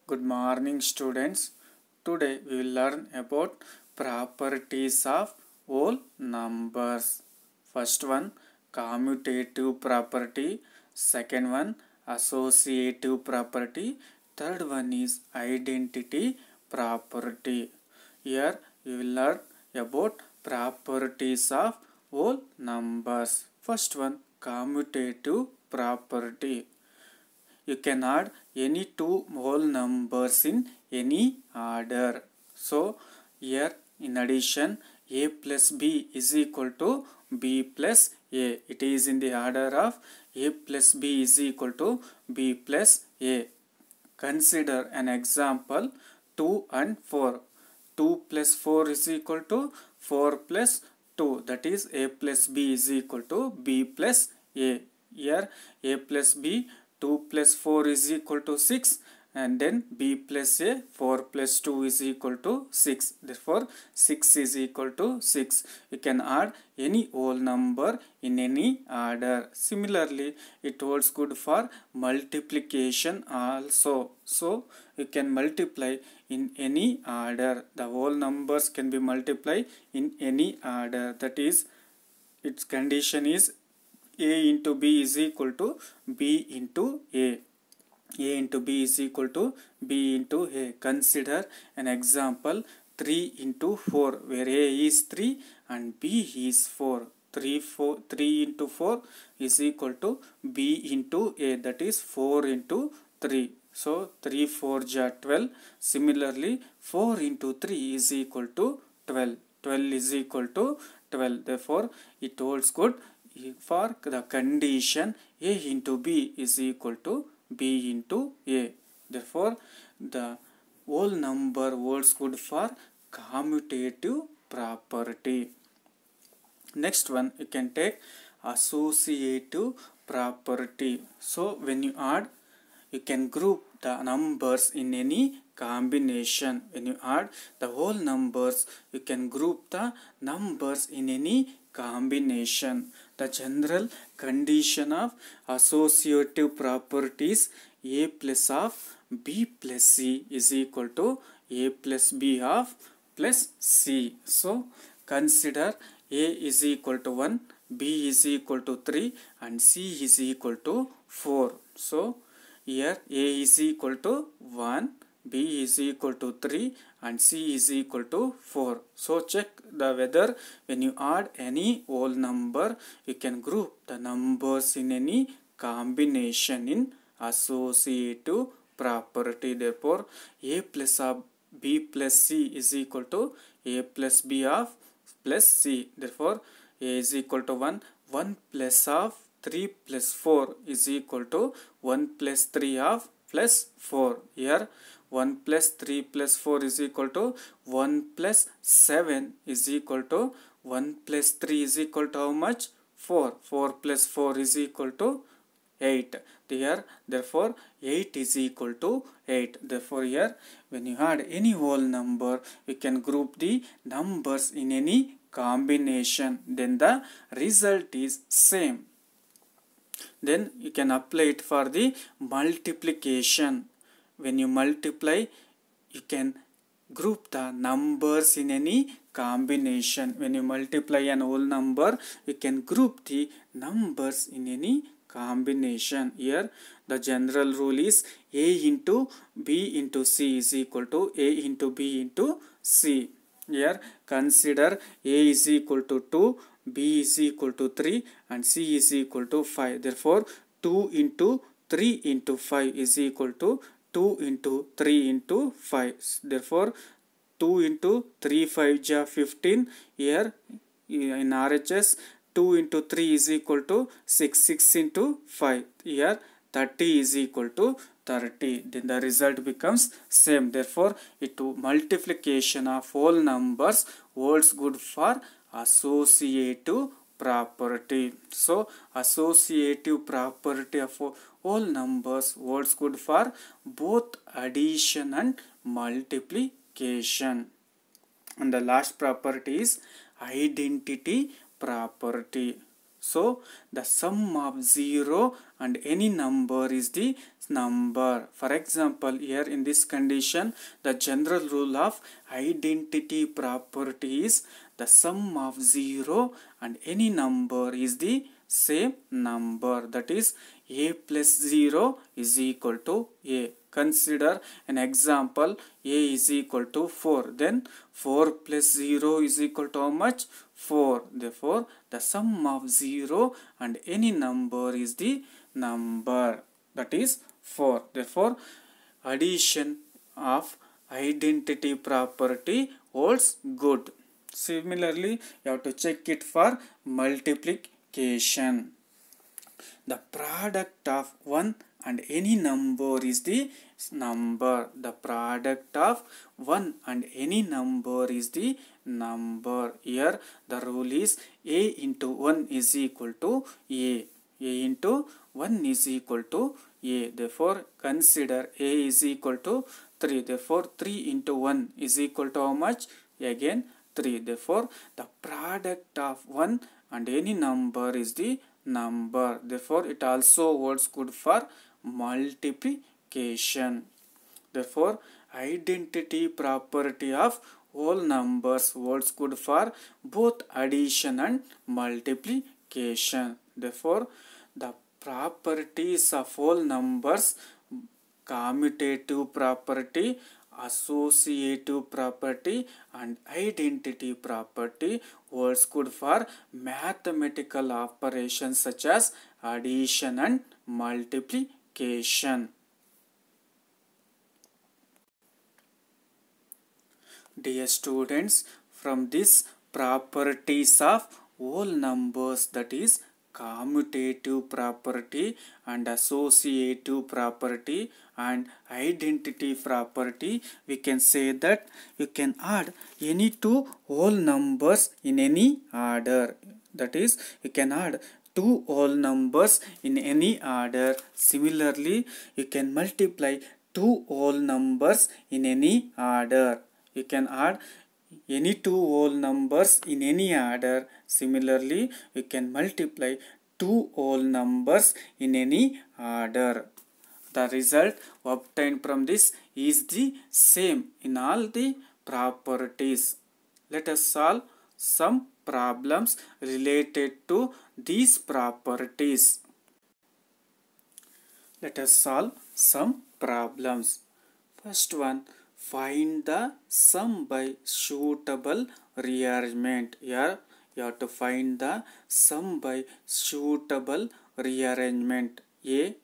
Good morning, students. Today we will learn about properties of whole numbers. First one, commutative property. Second one, associative property. Third one is identity property. Here we will learn about properties of whole numbers. First one, commutative property. You can add any two whole numbers in any order. So here in addition, a plus b is equal to b plus a. It is in the order of a plus b is equal to b plus a. Consider an example 2 and 4. 2 plus 4 is equal to 4 plus 2. That is a plus b is equal to b plus a. Here a plus b, 2 plus 4 is equal to 6, and then b plus a, 4 plus 2 is equal to 6. Therefore 6 is equal to 6. You can add any whole number in any order. Similarly, it holds good for multiplication also. So you can multiply in any order. The whole numbers can be multiplied in any order. That is, its condition is a into b is equal to b into a. A into b is equal to b into a. Consider an example 3 into 4, where a is 3 and b is 4. 3 into 4 is equal to b into a, that is 4 into 3. So 3 4 ja 12. Similarly, 4 into 3 is equal to 12. 12 is equal to 12. Therefore, it holds good for the condition a into b is equal to b into a. Therefore, the whole number holds good for commutative property. Next one, you can take associative property. So when you add, you can group the numbers in any combination. When you add the whole numbers, you can group the numbers in any combination. The general condition of associative properties a plus of b plus c is equal to a plus b of plus c. So consider a is equal to 1, b is equal to 3 and c is equal to 4. So here a is equal to 1, b is equal to 3 and c is equal to 4. So check the whether when you add any whole number, you can group the numbers in any combination in associative property. Therefore, a plus of b plus c is equal to a plus b of plus c. Therefore, a is equal to 1. 1 plus of 3 plus 4 is equal to 1 plus 3 of plus 4. Here 1 plus 3 plus 4 is equal to 1 plus 7 is equal to 1 plus 3 is equal to how much? 4. 4 plus 4 is equal to 8. Here, therefore 8 is equal to 8. Therefore here, when you add any whole number, you can group the numbers in any combination. Then the result is same. Then you can apply it for the multiplication. When you multiply, you can group the numbers in any combination. When you multiply an whole number, you can group the numbers in any combination. Here the general rule is a into b into c is equal to a into b into c. Here consider a is equal to 2, b is equal to 3 and c is equal to 5. Therefore 2 into 3 into 5 is equal to 2 into 3 into 5. Therefore 2 into 3 5 ja 15. Here in RHS 2 into 3 is equal to 6. 6 into 5. Here 30 is equal to 30. Then the result becomes same. Therefore, multiplication of whole numbers holds good for associative property. So associative property of whole numbers holds good for both addition and multiplication. And the last property is identity property. So the sum of 0 and any number is the number. For example, here in this condition, the general rule of identity property is the sum of 0 and any number is the same number. That is, a plus 0 is equal to a. Consider an example, a is equal to 4. Then 4 plus 0 is equal to how much? 4. Therefore, the sum of 0 and any number is the number. That is 4. Therefore, addition of identity property holds good. Similarly, you have to check it for multiplication. The product of 1 and any number is the number. The product of 1 and any number is the number. Here the rule is a into 1 is equal to a. A into 1 is equal to a. Therefore, consider a is equal to 3. Therefore, 3 into 1 is equal to how much? Again 3. Therefore, the product of 1 and any number is the number. Therefore, it also holds good for multiplication. Therefore, identity property of whole numbers holds good for both addition and multiplication. Therefore, the properties of whole numbers, commutative property, associative property and identity property holds good for mathematical operations such as addition and multiplication. Dear students, from this properties of whole numbers, that is commutative property and associative property and identity property, we can say that you can add any two whole numbers in any order. That is, you can add two whole numbers in any order. Similarly, you can multiply two whole numbers in any order. You can add any two whole numbers in any order. Similarly, you can multiply two whole numbers in any order. The result obtained from this is the same in all the properties. Let us solve some problems related to these properties. Let us solve some problems. First one, find the sum by suitable rearrangement. Here you have to find the sum by suitable rearrangement. A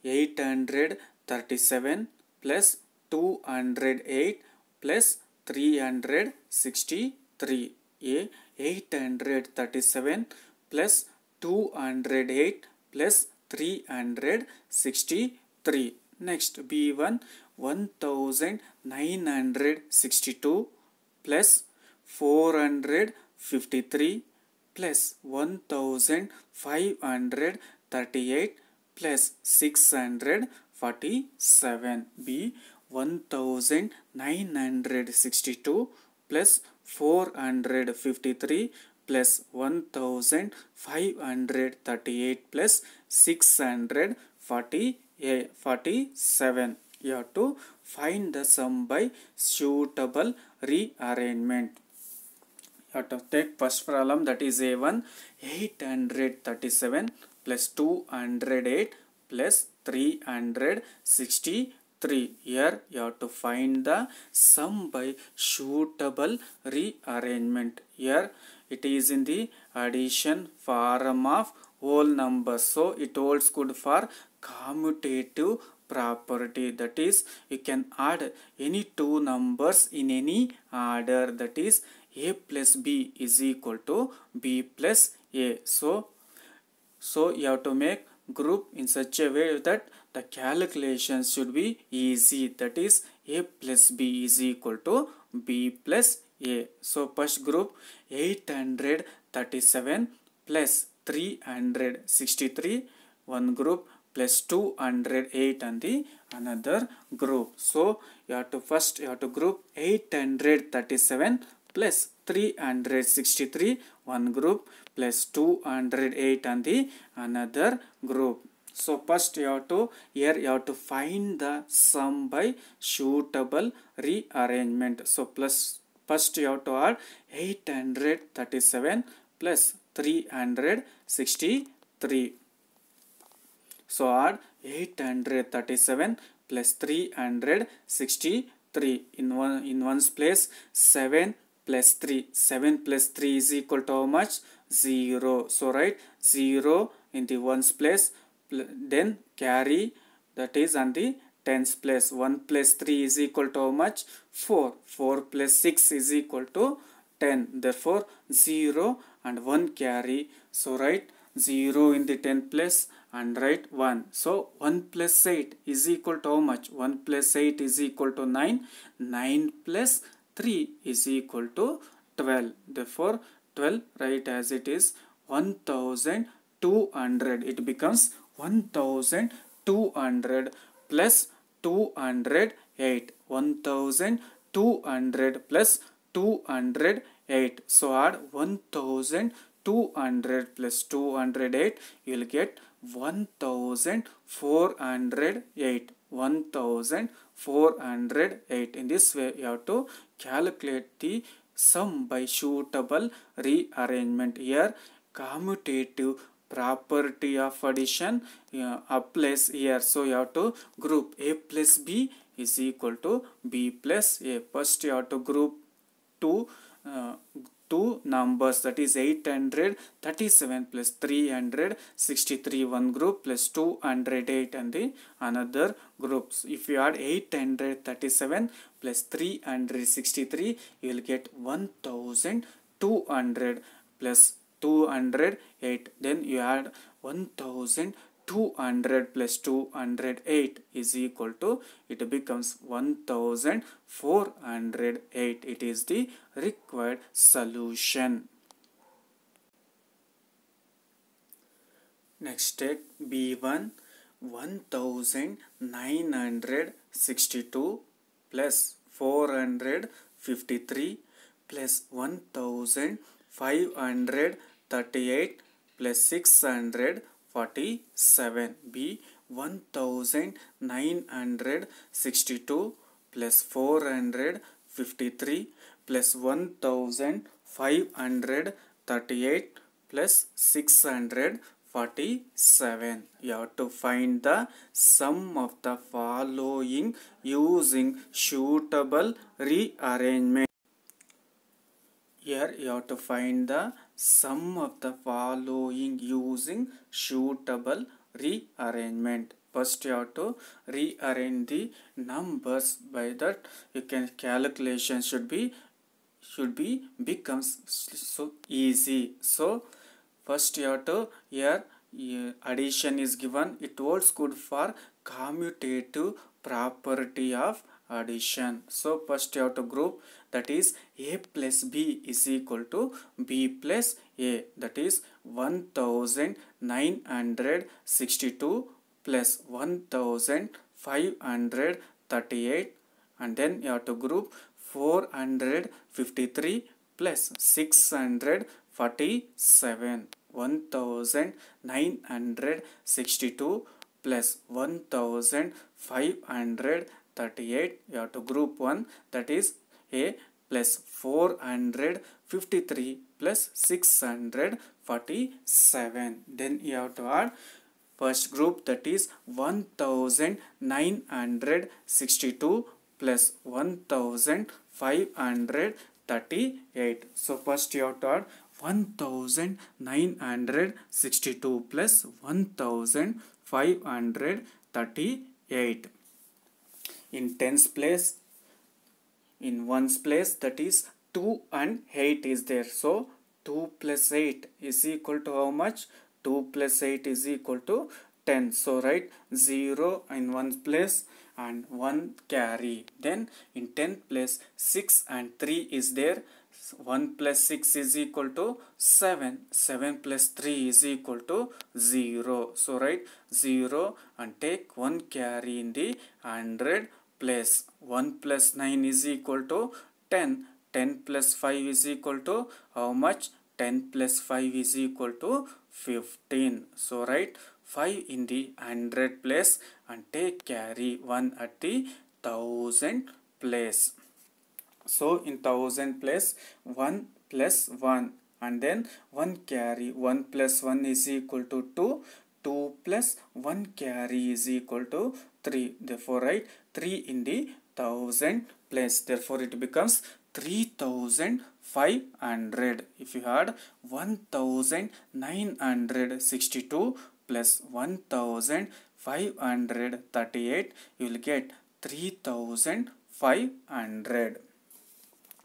837 plus 208 plus 363. A 837 plus 208 plus 363. Next, B1 1962 plus 453 plus 1538 plus 647. B 1962 plus 453 plus 1538 plus 647. You have to find the sum by suitable rearrangement. You have to take first problem, that is A1 837 plus 208 plus 363. Here you have to find the sum by suitable rearrangement. Here it is in the addition form of whole numbers, so it holds good for commutative property. That is, you can add any two numbers in any order. That is, a plus b is equal to b plus a. So you have to make group in such a way that the calculations should be easy. That is, a plus b is equal to b plus a. So first group 837 plus 363, one group, plus 208 and the another group. So you have to group 837 plus 363, one group, plus 208 and the another group. So first you have to find the sum by suitable rearrangement. So first you have to add 837 plus 363. So add 837 plus 363 in one's place. 7 plus 3. 7 plus 3 is equal to how much? 0. So write 0 in the ones place, then carry, that is on the tens place. 1 plus 3 is equal to how much? 4. 4 plus 6 is equal to 10. Therefore 0 and 1 carry. So write 0 in the 10th place and write 1. So 1 plus 8 is equal to how much? 1 plus 8 is equal to 9. 9 plus 3 is equal to 12. Therefore 12 write as it is 1200. It becomes 1200 plus 208. 1200 plus 208. So add 1200 plus 208. You will get 1408. 1408. In this way you have to calculate the sum by suitable rearrangement. Here commutative property of addition applies here. So you have to group A plus B is equal to B plus A. First you have to group two numbers, that is 837 plus 363 one group plus 208 and the another groups. If you add 837 plus 363, you will get 1200 plus 208. Then you add 1200 plus 208 is equal to, it becomes 1408. It is the required solution. Next take B1. 1962 plus 453 plus 1538 plus 647. B 1962 plus 453 plus 1538 plus 647. You have to find the sum of the following using suitable rearrangement. Here you have to find the sum of the following using suitable rearrangement. First you have to rearrange the numbers, by that you can calculation should be becomes so easy. So first you have to, here addition is given, it holds good for commutative property of addition. So first you have to group, that is A plus B is equal to B plus A, that is 1962 plus 1538, and then you have to group 453 plus 647. 1962 plus 1538, you have to group 1, that is A plus 453 plus 647. Then you have to add first group, that is 1962 plus 1538. So first you have to add 1962 plus 1538. In tens place, in ones place, that is 2 and 8 is there. So 2 plus 8 is equal to how much? 2 plus 8 is equal to 10. So write 0 in ones place and 1 carry. Then in 10th place 6 and 3 is there. 1 plus 6 is equal to 7. 7 plus 3 is equal to 0. So write 0 and take 1 carry in the 100 place. 1 plus 9 is equal to 10. 10 plus 5 is equal to how much? 10 plus 5 is equal to 15. So write 5 in the 100 place and take carry 1 at the 1000 place. So in 1000 place 1 plus 1 and then 1 carry, 1 plus 1 is equal to 2, 2 plus 1 carry is equal to 3. Therefore write 3 in the 1000 place. Therefore it becomes 3500. If you add 1962 plus 1538, you will get 3500.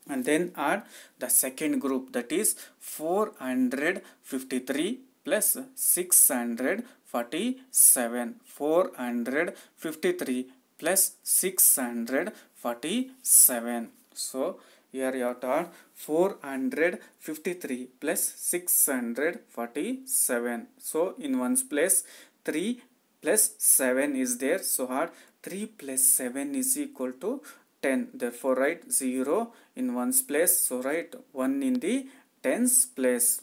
And then add the second group, that is 453 plus 647. 453 plus 647. So here you have to add 453 plus 647. So in one's place 3 plus 7 is there. So add 3 plus 7 is equal to 10. Therefore write 0 in one's place. So write 1 in the tens place.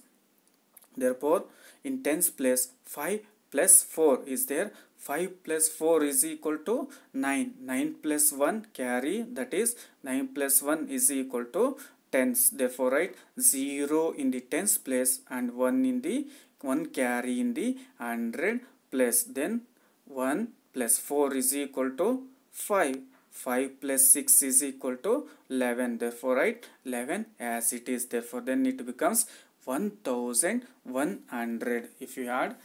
Therefore in tens place 5 plus 4 is there. 5 plus 4 is equal to 9. 9 plus 1 carry, that is 9 plus 1 is equal to tens. Therefore write 0 in the tens place and 1 in the 1 carry in the 100 place. Then 1 plus 4 is equal to 5. 5 plus 6 is equal to 11. Therefore write 11 as it is. Therefore then it becomes 1100. If you add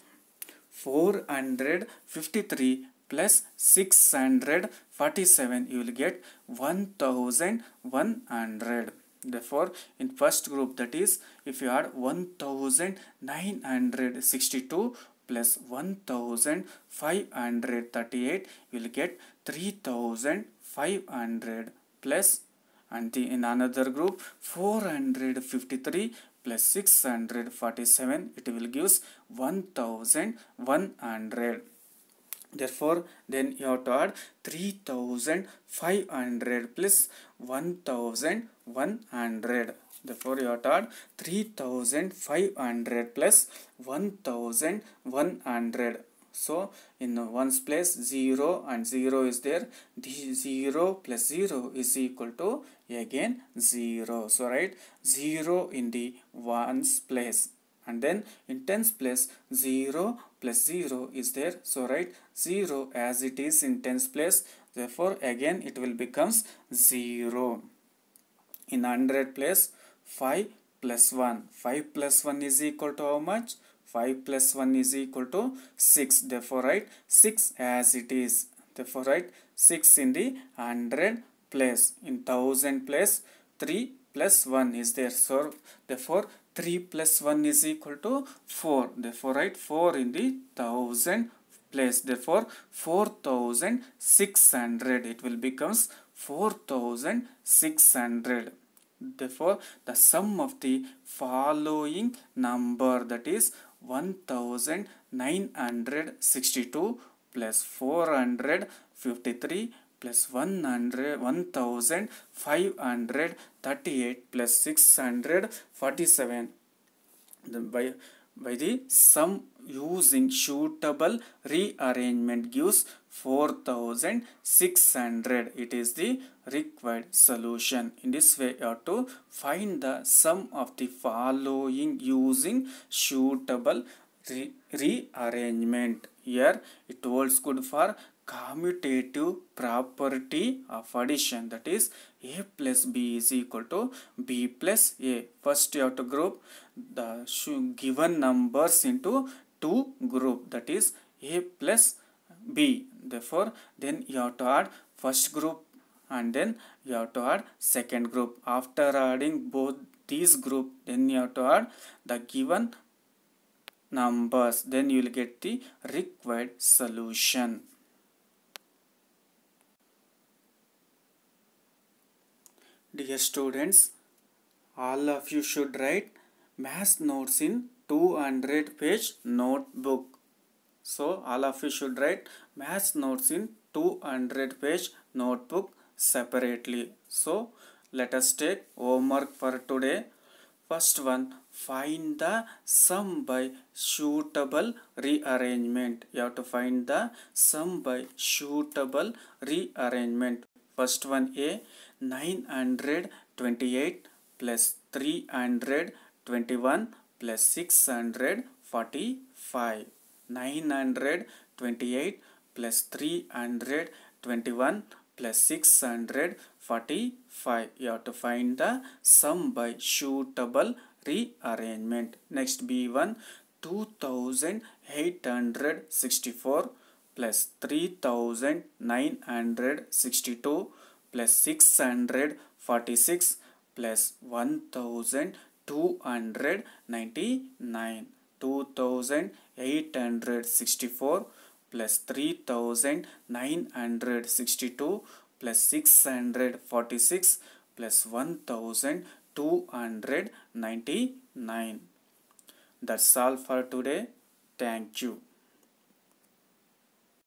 453 plus 647, you will get 1100. Therefore in first group, that is if you add 1962 plus 1538, you will get 3500 plus, and in another group 453 plus 647, it will gives 1100. Therefore then you have to add 3500 plus 1100. Therefore you have to add 3500 plus 1100. So in one's place 0 and 0 is there. The 0 plus 0 is equal to again 0. So write 0 in the ones place. And then in tens place 0 plus 0 is there. So write 0 as it is in tens place. Therefore again it will becomes 0. In 100 place 5 plus 1. 5 plus 1 is equal to how much? 5 plus 1 is equal to 6. Therefore write 6 as it is. Therefore write 6 in the 100 place. In 1000 place 3 plus 1 is there. So therefore 3 plus 1 is equal to 4. Therefore write 4 in the 1000 place. Therefore 4600. It will becomes 4600. Therefore the sum of the following number, that is 1962 plus 453 plus 1538 plus 647, by the sum using suitable rearrangement gives 4600. It is the required solution. In this way you have to find the sum of the following using suitable rearrangement. Here it holds good for commutative property of addition, that is a plus b is equal to b plus a. First you have to group the given numbers into two group, that is a plus b. Therefore then you have to add first group and then you have to add second group. After adding both these group, then you have to add the given numbers, then you will get the required solution. Dear students, all of you should write math notes in 200 page notebook. So all of you should write math notes in 200 page notebook separately. So let us take homework for today. First one, find the sum by suitable rearrangement. You have to find the sum by suitable rearrangement. First one A, 928 plus 321 plus 645. 928 plus 321 plus 645. You have to find the sum by suitable rearrangement. Next B1, 2864 plus 3962 plus 646 plus 1299. 2864 plus 3962 plus 646 plus 1299. That's all for today. Thank you.